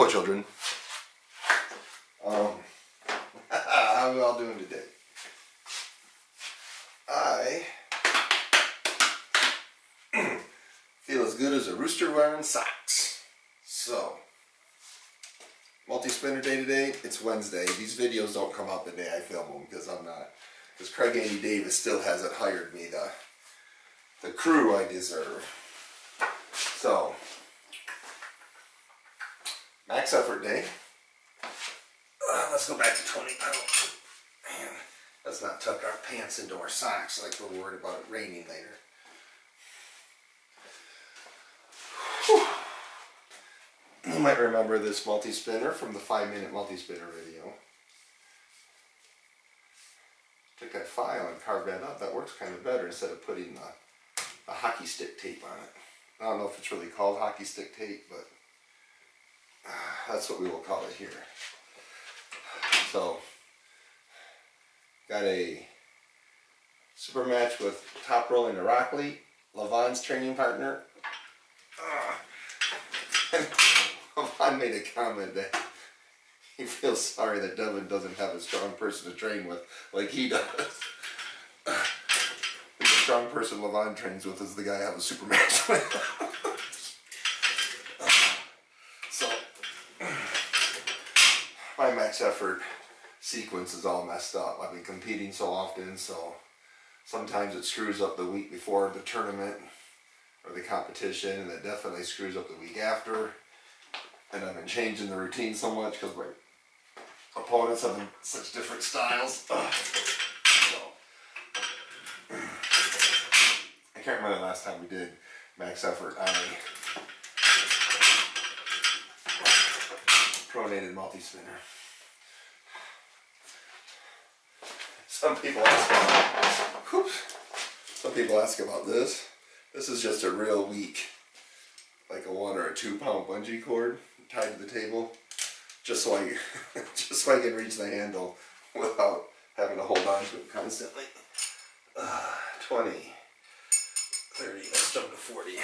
Hello, children. How are we all doing today? I feel as good as a rooster wearing socks. So, multi-spinner day today. It's Wednesday. These videos don't come out the day I film them because because Craig Andy Davis still hasn't hired me the crew I deserve. So, max effort day. Let's go back to 20 pounds. Man, let's not tuck our pants into our socks like we're worried about it raining later. Whew. You might remember this multi-spinner from the 5-minute multi-spinner video. Took that file and carved that up. That works kind of better instead of putting the hockey stick tape on it. I don't know if it's really called hockey stick tape, but that's what we will call it here. So, got a super match with top rolling Irakli, Levon's training partner. Levon made a comment that he feels sorry that Devin doesn't have a strong person to train with like he does. The strong person Levon trains with is the guy I have a super match with. So, my max effort sequence is all messed up. I've been competing so often, so sometimes it screws up the week before the tournament or the competition, and it definitely screws up the week after. And I've been changing the routine so much because my opponents have such different styles. So, I can't remember the last time we did max effort on a pronated multi-spinner. Some people ask about this. This is just a real weak, like a 1 or a 2 pound bungee cord tied to the table, just so I can reach the handle without having to hold on to it constantly. 20, 30, let's jump to 40.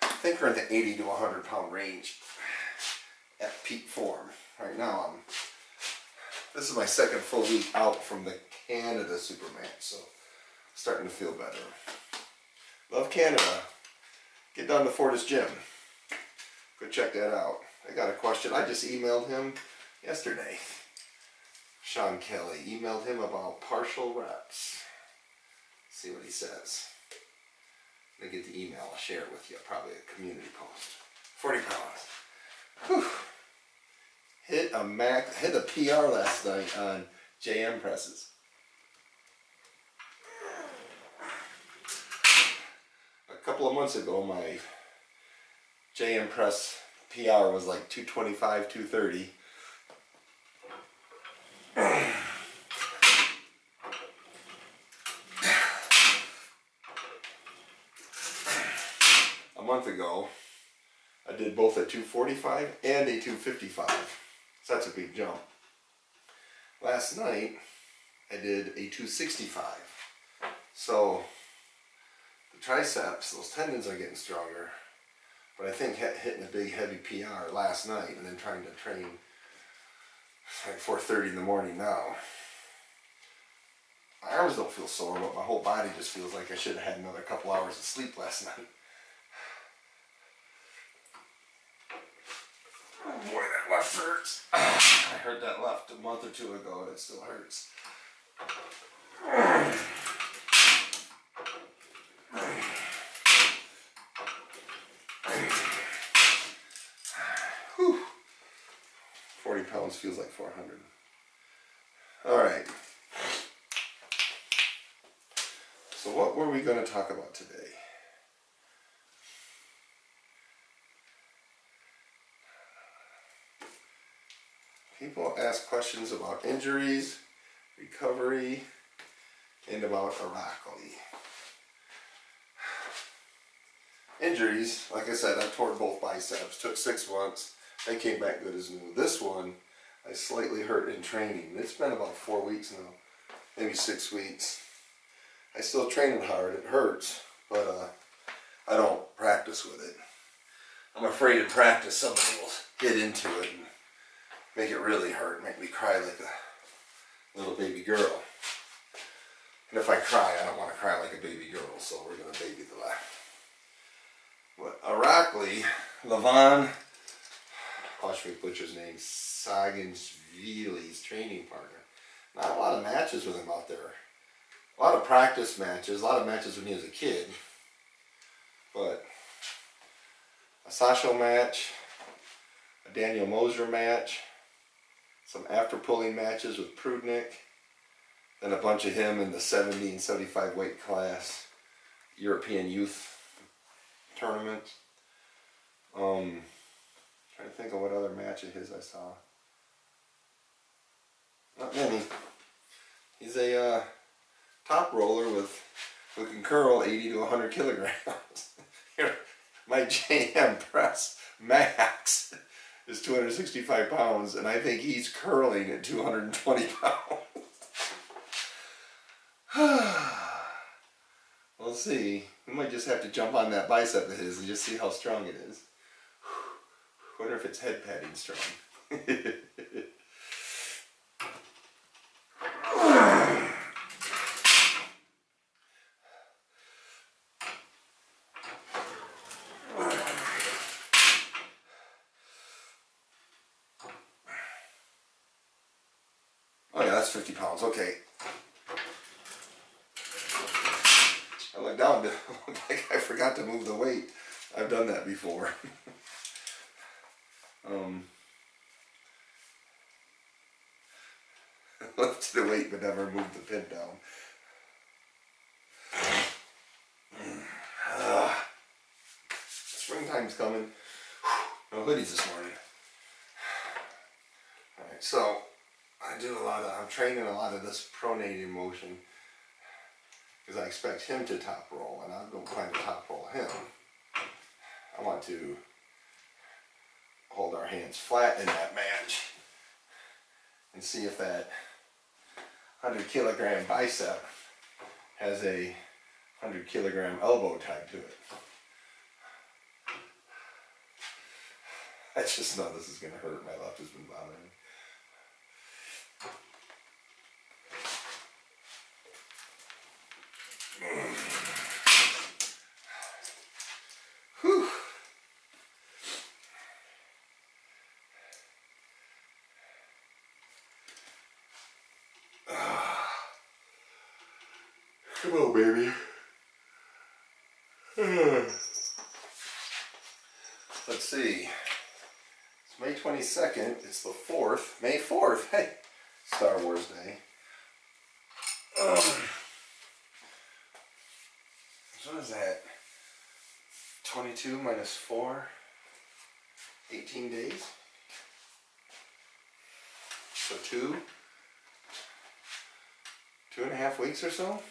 I think we're in the 80 to 100 pound range at peak form. Right now this is my second full week out from the Canada Super Match, so starting to feel better. Love Canada. Get down to Fortis Gym. Go check that out. I got a question. I just emailed him yesterday. Sean Kelly. Emailed him about partial reps. See what he says. When I get the email, I'll share it with you. Probably a community post. 40 pounds. Whew. Hit a PR last night on JM presses. A couple of months ago, my JM press PR was like 225, 230. A month ago, I did both a 245 and a 255. So that's a big jump. Last night, I did a 265. So, the triceps, those tendons are getting stronger. But I think hitting a big heavy PR last night and then trying to train like 4:30 in the morning now. My arms don't feel sore, but my whole body just feels like I should have had another couple hours of sleep last night. Oh boy, that left hurts. I hurt that left a month or 2 ago and it still hurts. Whew. 40 pounds feels like 400. Alright. So what were we going to talk about today? People ask questions about injuries, recovery, and about Irakli. Injuries, like I said, I tore both biceps. Took 6 months. They came back good as new. This one, I slightly hurt in training. It's been about 4 weeks now, maybe 6 weeks. I still train it hard. It hurts, but I don't practice with it. I'm afraid in practice somebody will get into it and make it really hurt, make me cry like a little baby girl. And if I cry, I don't want to cry like a baby girl, so we're going to baby the laugh. But Irakli watch me butcher his name, Zirakashvili's training partner. Not a lot of matches with him out there. A lot of practice matches, a lot of matches when he was a kid. But a Sasho match, a Daniel Moser match, some after pulling matches with Prudnik, then a bunch of him in the 70 and 75 weight class European youth tournament. Trying to think of what other match of his I saw. Not many. He's a top roller who can curl 80 to 100 kilograms. Here, my JM press max is 265 pounds, and I think he's curling at 220 pounds. We'll see. We might just have to jump on that bicep of his and just see how strong it is. Wonder if it's head padding strong. Oh yeah, that's 50 pounds. Okay. I looked down, it looked like I forgot to move the weight. I've done that before. Lift the weight but never moved the pin down. Springtime's coming. No hoodies this morning. Alright, so I'm training a lot of this pronating motion because I expect him to top roll, and I don't plan to top roll him. I want to hold our hands flat in that match and see if that 100 kilogram bicep has a 100 kilogram elbow tied to it. I just know this is going to hurt. My left has been bothering me. Whew. Come on, baby. Let's see. It's May 22nd. It's the 4th. May 4th. Hey, Star Wars Day. So what is that? 22 minus 4. 18 days. So 2.5 weeks or so.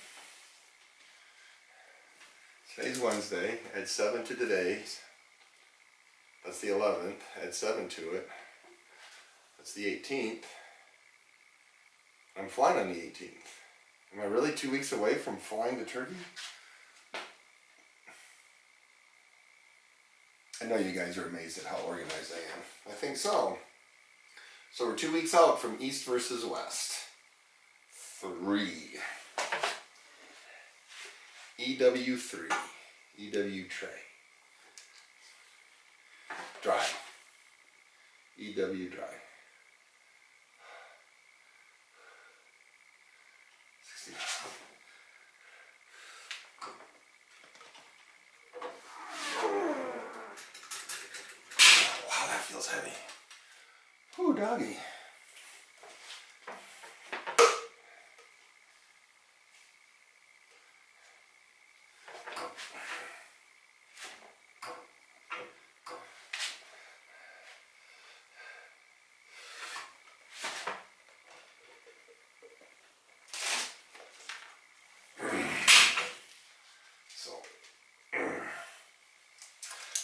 Today's Wednesday. Add 7 to today's. That's the 11th. Add 7 to it. That's the 18th. I'm flying on the 18th. Am I really 2 weeks away from flying to Turkey? I know you guys are amazed at how organized I am. I think so. So we're 2 weeks out from East versus West. 3. EW3. EW tray. Dry. EW dry. 60. Wow, that feels heavy. Ooh, doggy.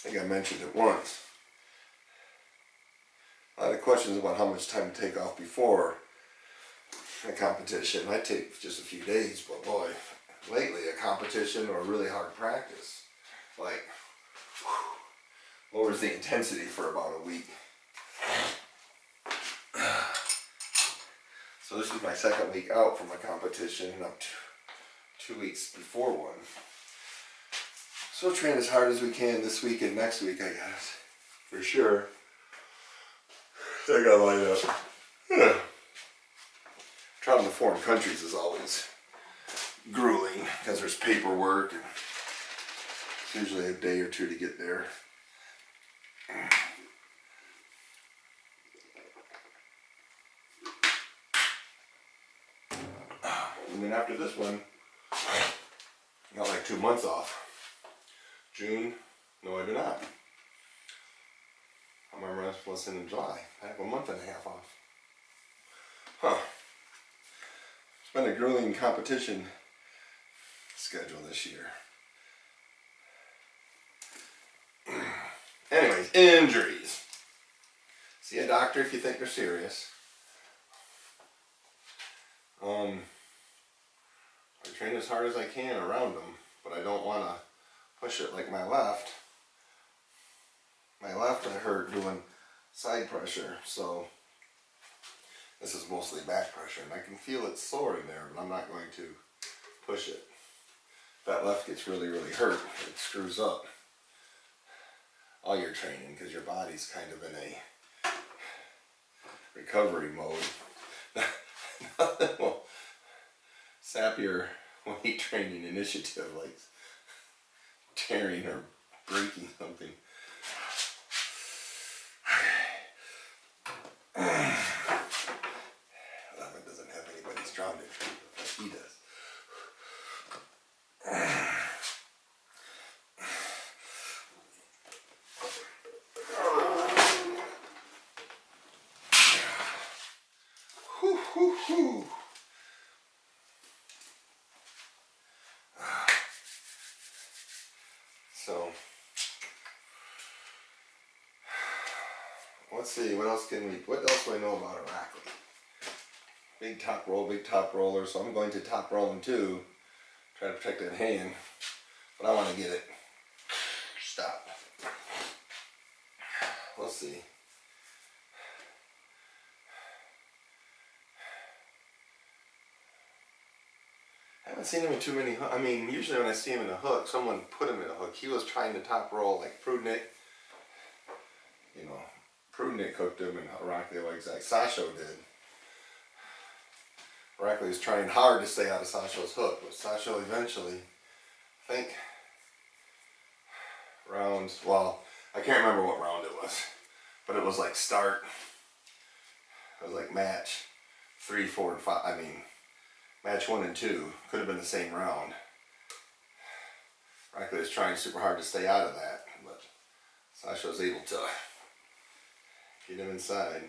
I think I mentioned it once. A lot of questions about how much time to take off before a competition. I take just a few days, but boy, lately a competition or really hard practice, like lowers the intensity for about a week. So this is my second week out from a competition, and I'm 2 weeks before one. So we'll train as hard as we can this week and next week, I guess, for sure. I gotta line up. Yeah. Traveling to foreign countries is always grueling because there's paperwork, and it's usually a day or two to get there. And then after this one, I got like 2 months off. June? No, I do not. I remember I was in July. I have a month and a half off. Huh. It's been a grueling competition schedule this year. Anyways, injuries. See a doctor if you think they're serious. I train as hard as I can around them, but I don't want to push it like my left. My left I hurt doing side pressure, so this is mostly back pressure, and I can feel it sore in there, but I'm not going to push it. If that left gets really, really hurt, it screws up all your training because your body's kind of in a recovery mode. Nothing will sap your weight training initiative like tearing or breaking something. Levin doesn't have anybody's drowned in treatment like he does. So, let's see, what else do I know about Irakli? Big top roller, so I'm going to top roll him too. Try to protect that hand, but I want to get it stopped. Let's see. I haven't seen him in too many hooks. I mean, usually when I see him in a hook, someone put him in a hook. He was trying to top roll like Prudnik. You know, Prudnik hooked him and Irakli like Sasho did. Irakli was trying hard to stay out of Sasho's hook, but Sasho eventually, I think, rounds, well, I can't remember what round it was, but it was like start. It was like match 3, 4, and 5. I mean, match 1 and 2 could have been the same round. Irakli was trying super hard to stay out of that, but Sasha was able to get him inside.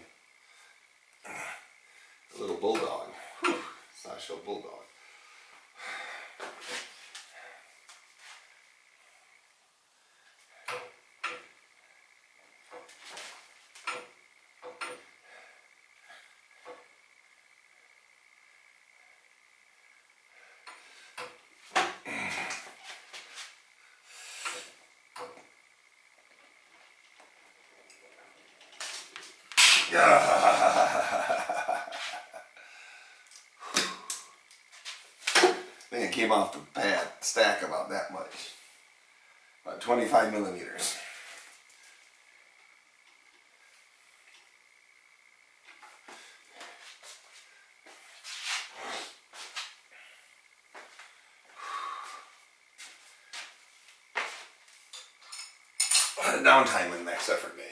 A little bulldog. Whew. Sasha bulldog. I think it came off the pad stack about that much. About 25 millimeters. A lot of downtime in the next effort day.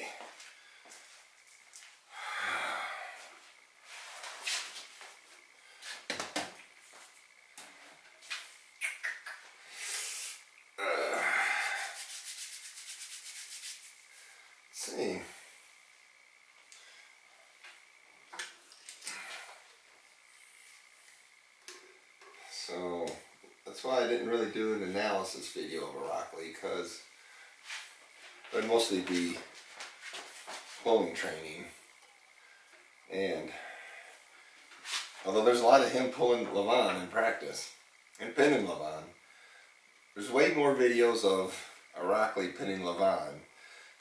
See. So that's why I didn't really do an analysis video of Irakli, because it would mostly be pulling training, and although there's a lot of him pulling Levon in practice and pinning Levon, there's way more videos of Irakli pinning Levon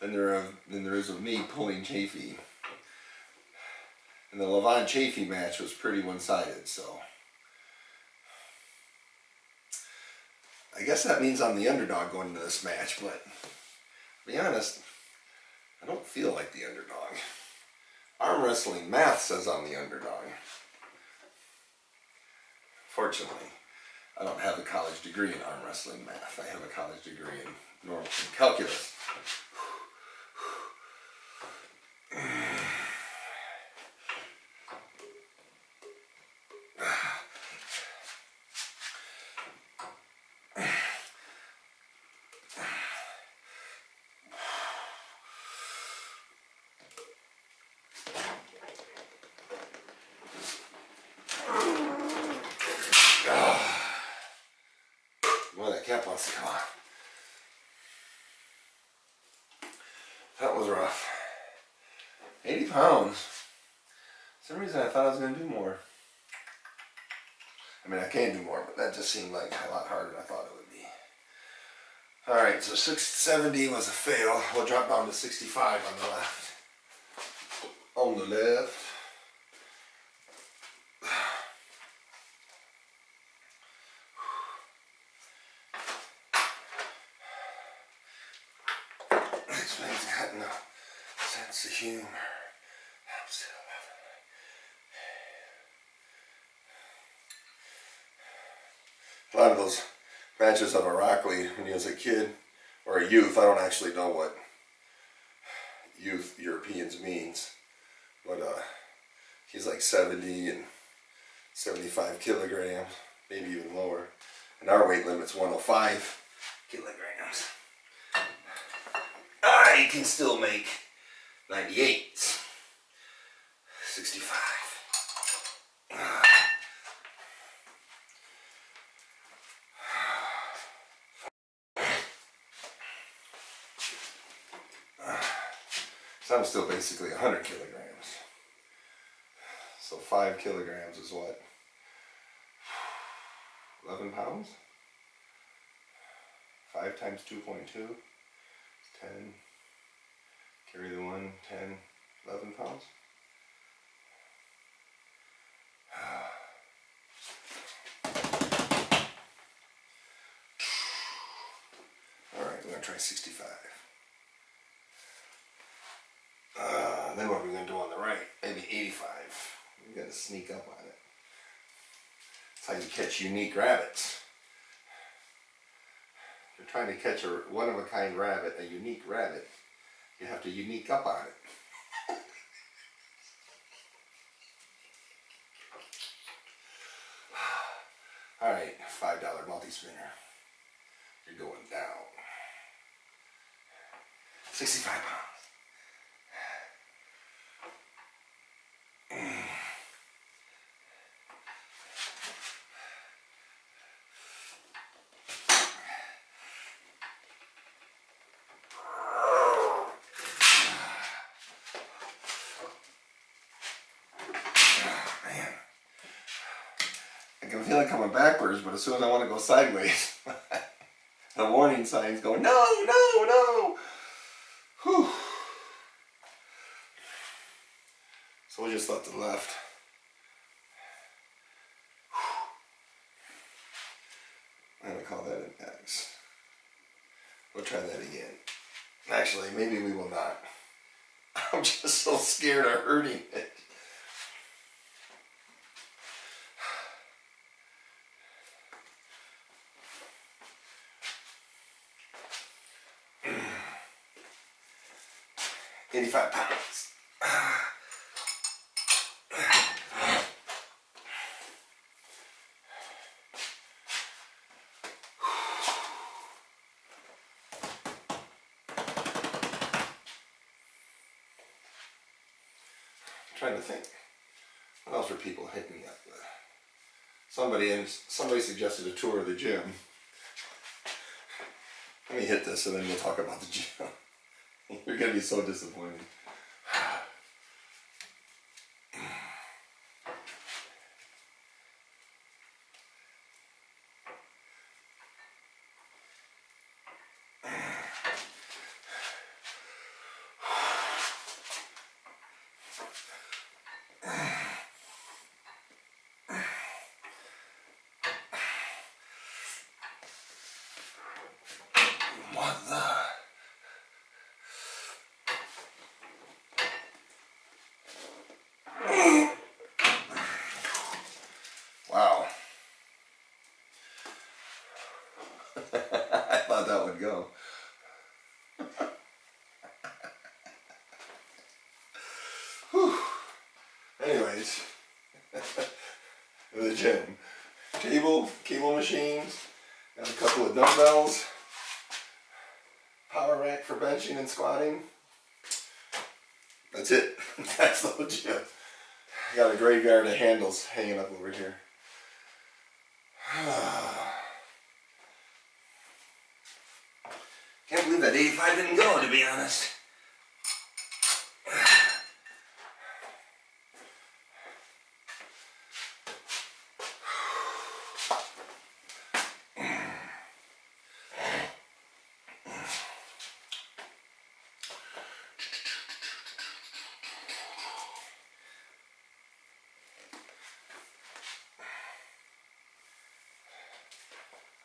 than there is of me pulling Chafee. And the Levon Chafee match was pretty one-sided, so I guess that means I'm the underdog going into this match, but to be honest, I don't feel like the underdog. Arm wrestling math says I'm the underdog. Fortunately, I don't have a college degree in arm wrestling math. I have a college degree in calculus. Boy, that cap wants to come off. That was rough. 80 pounds. For some reason I thought I was going to do more. I mean, I can do more, but that just seemed like a lot harder than I thought it would be. Alright, so 670 was a fail. We'll drop down to 65 on the left. On the left. This man's got no sense of humor. I'm still loving it. A lot of those matches of Irakli when he was a kid or a youth, I don't actually know what youth Europeans means, but he's like 70 and 75 kilograms, maybe even lower, and our weight limit's 105 kilograms. I can still make 98s, 65. So I'm still basically 100 kilograms. So 5 kilograms is what? 11 pounds? 5 times 2.2 is 10. Carry the 1, 10, 11 pounds. Alright, we're going to try 65. Then what are we going to do on the right? Maybe 85. We got to sneak up on it. That's how you catch unique rabbits. If you're trying to catch a one-of-a-kind rabbit, a unique rabbit, you have to unique up on it. Alright, $5 multi-spinner. You're going down. 65 pounds. I can feel it coming backwards, but as soon as I want to go sideways, the warning signs go, no, no, no. Whew. So we'll just let the left. I'm going to call that an X. We'll try that again. Actually, maybe we will not. I'm just so scared of hurting it. $85 pounds. I'm trying to think. What else were people hitting me up with? Somebody suggested a tour of the gym. Let me hit this and then we'll talk about the gym. You're going to be so disappointed. What the? Wow. I thought that would go. Whew. Anyways, the gym. Cable machines, got a couple of dumbbells, power rack for benching and squatting. That's it. That's the whole gym. I got a graveyard of handles hanging up over here. Can't believe that 85 didn't go, to be honest.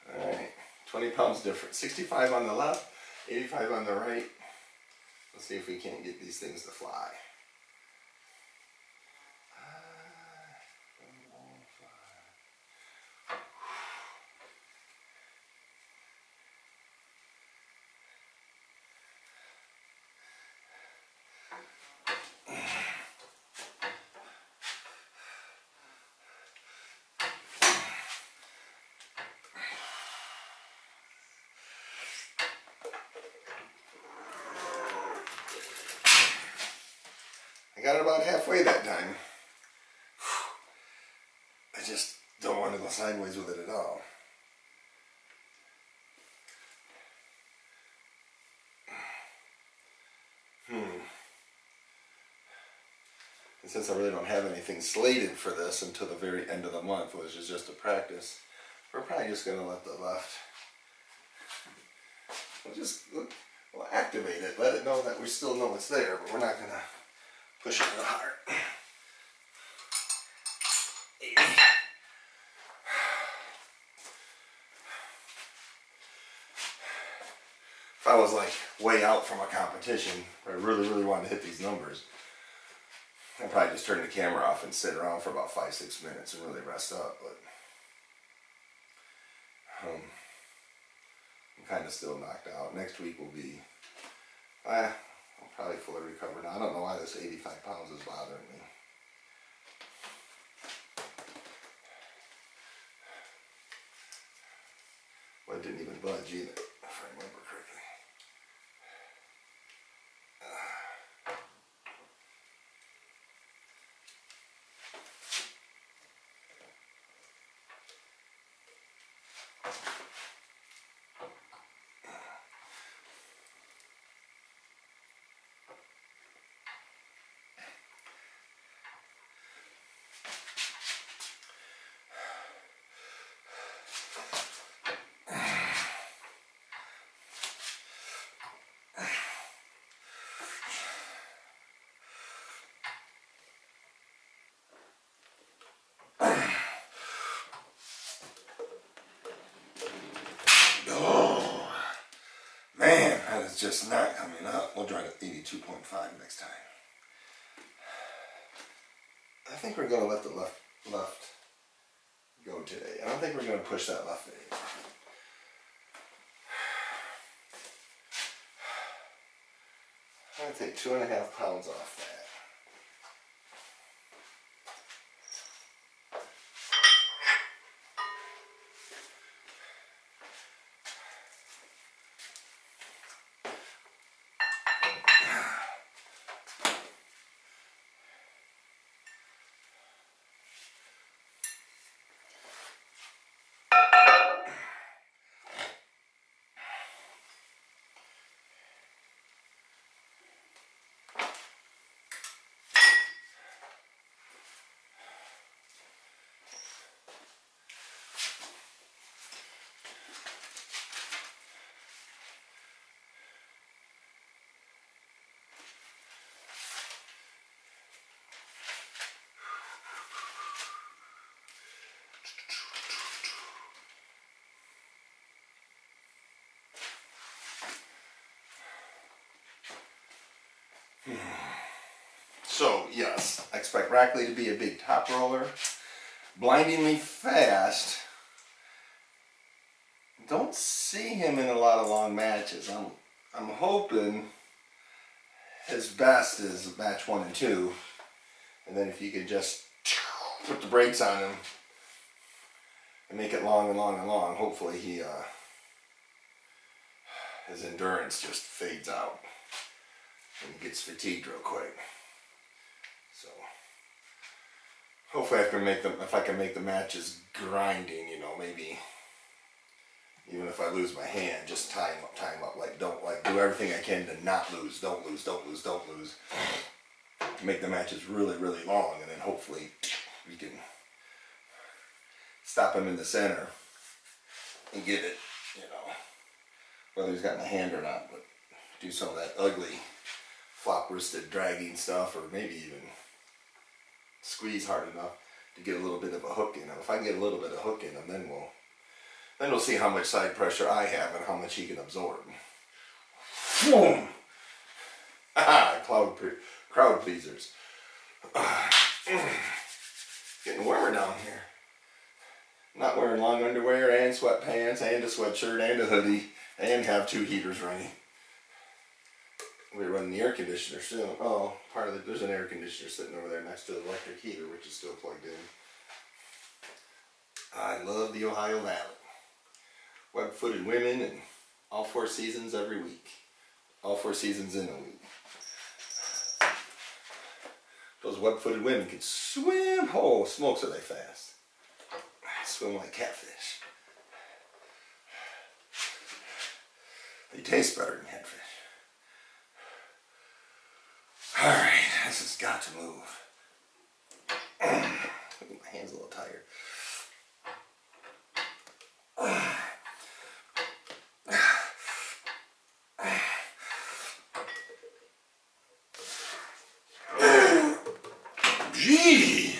Alright, 20 pounds different. 65 on the left, 85 on the right. Let's see if we can't get these things to fly. I got it about halfway that time. I just don't want to go sideways with it at all. And since I really don't have anything slated for this until the very end of the month, which is just a practice, we're probably just going to let the left, we'll activate it, let it know that we still know it's there, but we're not going to push it real hard. If I was like way out from a competition where I really wanted to hit these numbers, I'd probably just turn the camera off and sit around for about 5-6 minutes and really rest up, but I'm kind of still knocked out. Next week will be, I'll probably fully recover now. I don't know why this 85 pounds is bothering me. Well, it didn't even budge either, if I remember correctly. Man, that is just not coming up. We'll try to 82.5 next time. I think we're going to let the left go today. I don't think we're going to push that left anymore. I'm going to take 2.5 pounds off that. So, yes, I expect Irakli to be a big top roller. Blindingly fast. Don't see him in a lot of long matches. I'm hoping his best is match 1 and 2. And then if you could just put the brakes on him and make it long and long and long, hopefully his endurance just fades out and he gets fatigued real quick. So hopefully I can make them, if I can make the matches grinding, you know, maybe even if I lose my hand, just tie him up, like don't do everything I can to not lose, don't lose. Make the matches really, really long, and then hopefully we can stop him in the center and get it, you know, whether he's got my hand or not, but do some of that ugly flop-wristed dragging stuff, or maybe even squeeze hard enough to get a little bit of a hook in him. If I get a little bit of hook in him, then we'll see how much side pressure I have and how much he can absorb. Boom! Ah, crowd pleasers. Getting warmer down here. Not wearing long underwear and sweatpants and a sweatshirt and a hoodie and have 2 heaters running. We're running the air conditioner still. Oh, there's an air conditioner sitting over there next to the electric heater, which is still plugged in. I love the Ohio Valley. Web-footed women and all 4 seasons every week. All 4 seasons in a week. Those web-footed women can swim. Oh, smokes are they fast. Swim like catfish. They taste better than catfish. Alright, this has got to move. My hand's a little tired. Gee!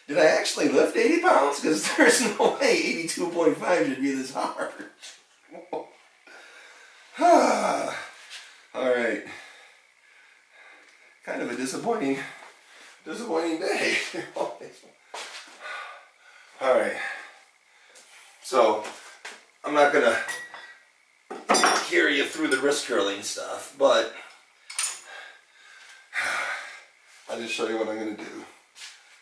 Did I actually lift 80 pounds? Because there's no way 82.5 should be this hard. Alright. Kind of a disappointing day. Alright. So, I'm not going to carry you through the wrist curling stuff, but I'll just show you what I'm going to do.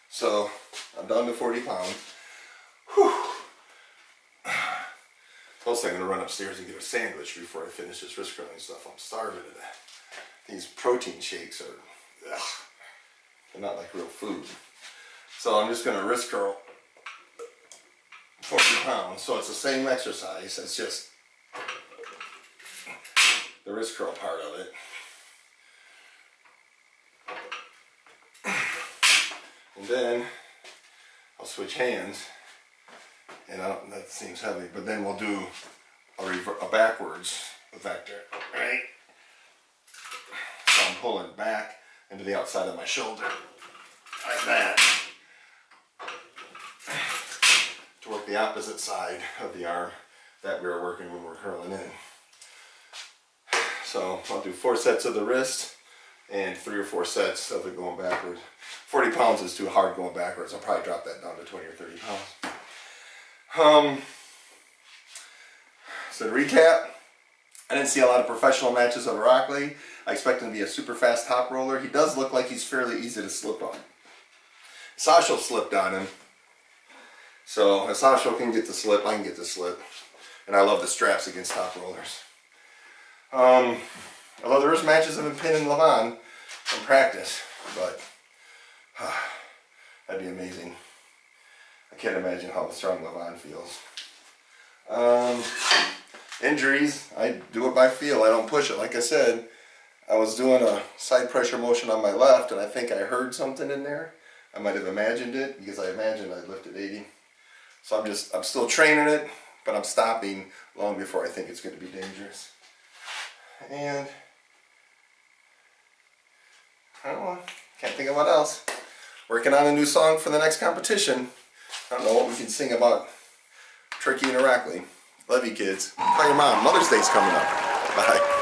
So, I'm down to 40 pounds. Whew. Plus, I'm going to run upstairs and get a sandwich before I finish this wrist curling stuff. I'm starving to death. These protein shakes are, ugh, they're not like real food. So I'm just going to wrist curl 40 pounds. So it's the same exercise. It's just the wrist curl part of it. And then I'll switch hands, and that seems heavy, but then we'll do a backwards vector, right? So I'm pulling back into the outside of my shoulder, like that, to work the opposite side of the arm that we were working when we're curling in. So I'll do 4 sets of the wrist and 3 or 4 sets of it going backwards. 40 pounds is too hard going backwards. I'll probably drop that down to 20 or 30 pounds. So to recap, I didn't see a lot of professional matches of Irakli. I expect him to be a super fast top roller. He does look like he's fairly easy to slip on. Sasho slipped on him. So if Sasho can get the slip, I can get the slip. And I love the straps against top rollers. Although there is matches of him pinning Levon in practice, but that'd be amazing. I can't imagine how strong Levon feels. Injuries, I do it by feel. I don't push it. Like I said, I was doing a side pressure motion on my left, and I think I heard something in there. I might have imagined it because I imagined I lifted 80. So I'm still training it, but I'm stopping long before I think it's going to be dangerous. And I don't know, Can't think of what else. Working on a new song for the next competition. I don't know what we can sing about turkey and Irakli. Love you, kids. Call your mom. Mother's Day's coming up. Bye.